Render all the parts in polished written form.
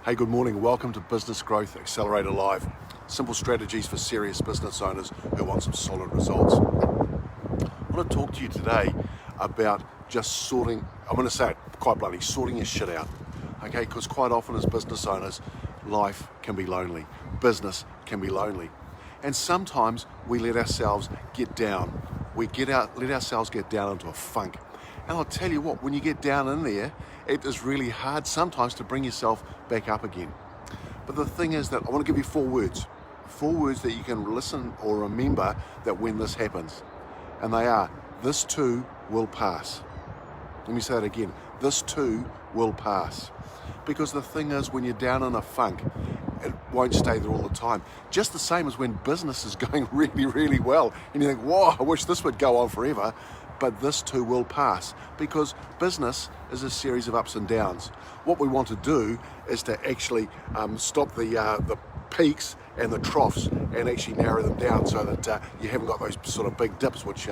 Hey, good morning. Welcome to Business Growth Accelerator Live. Simple strategies for serious business owners who want some solid results. I want to talk to you today about just sorting, I'm going to say it quite bluntly, sorting your shit out. Okay, because quite often as business owners, life can be lonely. Business can be lonely. And sometimes we let ourselves get down. Let ourselves get down into a funk. And I'll tell you what, when you get down in there, it is really hard sometimes to bring yourself back up again. But the thing is that I want to give you four words that you can listen or remember that when this happens. And they are, this too will pass. Let me say it again, this too will pass. Because the thing is, when you're down in a funk, it won't stay there all the time. Just the same as when business is going really, really well. And you think, whoa, I wish this would go on forever. But this too will pass, because business is a series of ups and downs. What we want to do is to actually stop the peaks and the troughs and actually narrow them down so that you haven't got those sort of big dips, which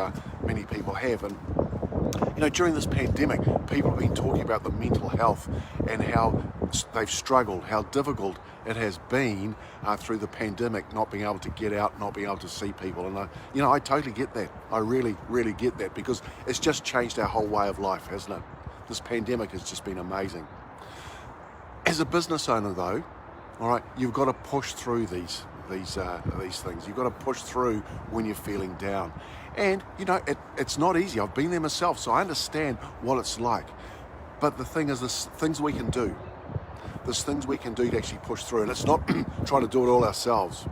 many people have. And you know, during this pandemic, people have been talking about the mental health and how they've struggled, how difficult it has been through the pandemic, not being able to get out, not being able to see people. And I totally get that. I really, really get that, because it's just changed our whole way of life, hasn't it? This pandemic has just been amazing. As a business owner, though, all right, you've got to push through these things. You've got to push through when you're feeling down. And, you know, it's not easy. I've been there myself, so I understand what it's like. But the thing is, there's things we can do. There's things we can do to actually push through. And it's not trying to do it all ourselves.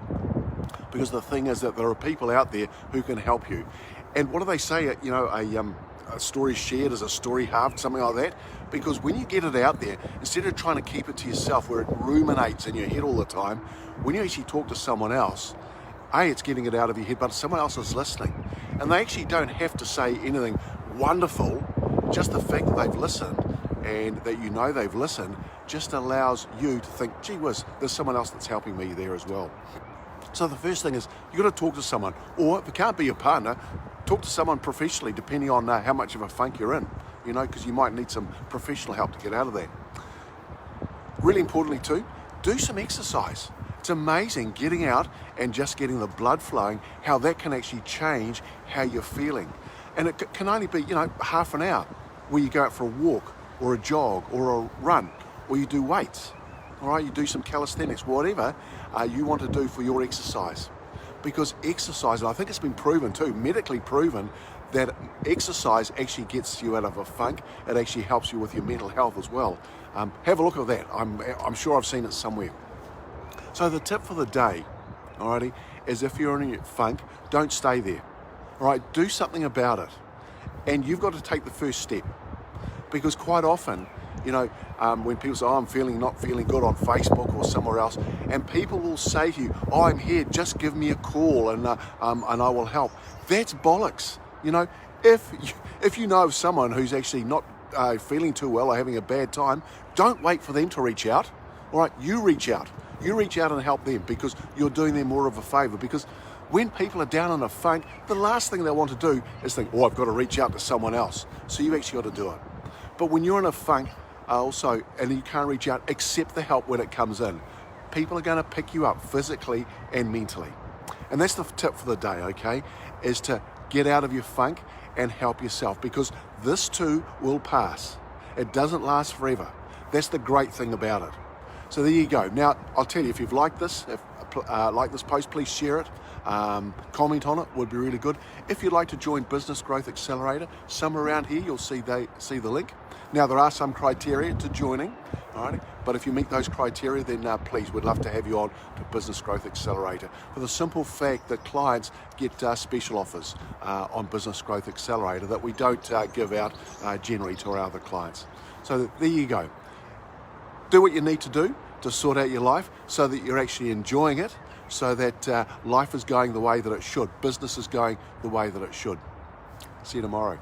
Because the thing is that there are people out there who can help you. And what do they say? You know, a story shared is a story halved, something like that. Because when you get it out there, instead of trying to keep it to yourself where it ruminates in your head all the time, when you actually talk to someone else, it's getting it out of your head, but someone else is listening. And they actually don't have to say anything wonderful. Just the fact that they've listened and that you know they've listened just allows you to think, gee whiz, there's someone else that's helping me there as well. So the first thing is, you've got to talk to someone, or if it can't be your partner, talk to someone professionally, depending on how much of a funk you're in, you know, because you might need some professional help to get out of that. Really importantly too, do some exercise. It's amazing getting out and just getting the blood flowing, how that can actually change how you're feeling. And it can only be, you know, half an hour where you go out for a walk or a jog or a run, or you do weights, all right, you do some calisthenics, whatever you want to do for your exercise. Because exercise, and I think it's been proven too, medically proven, that exercise actually gets you out of a funk. It actually helps you with your mental health as well. Have a look at that. I'm sure I've seen it somewhere. So the tip for the day, alrighty, is if you're in a funk, don't stay there. All right, do something about it. And you've got to take the first step. Because quite often, you know, when people say, I'm not feeling good on Facebook or somewhere else, and people will say to you, I'm here, just give me a call and I will help. That's bollocks. You know, if you know of someone who's actually not feeling too well or having a bad time, don't wait for them to reach out. All right, you reach out. You reach out and help them, because you're doing them more of a favor. Because when people are down in a funk, the last thing they want to do is think, I've got to reach out to someone else. So you've actually got to do it. But when you're in a funk also, and you can't reach out, accept the help when it comes in. People are going to pick you up physically and mentally. And that's the tip for the day, okay, is to get out of your funk and help yourself, because this too will pass. It doesn't last forever. That's the great thing about it. So there you go. Now, I'll tell you, if you've liked this, like this post, please share it. Comment on it would be really good. If you'd like to join Business Growth Accelerator, somewhere around here you'll see the link. Now, there are some criteria to joining, all right? But if you meet those criteria, then please, we'd love to have you on to Business Growth Accelerator, for the simple fact that clients get special offers on Business Growth Accelerator that we don't give out generally to our other clients. So there you go. Do what you need to do to sort out your life so that you're actually enjoying it, so that life is going the way that it should. Business is going the way that it should. See you tomorrow.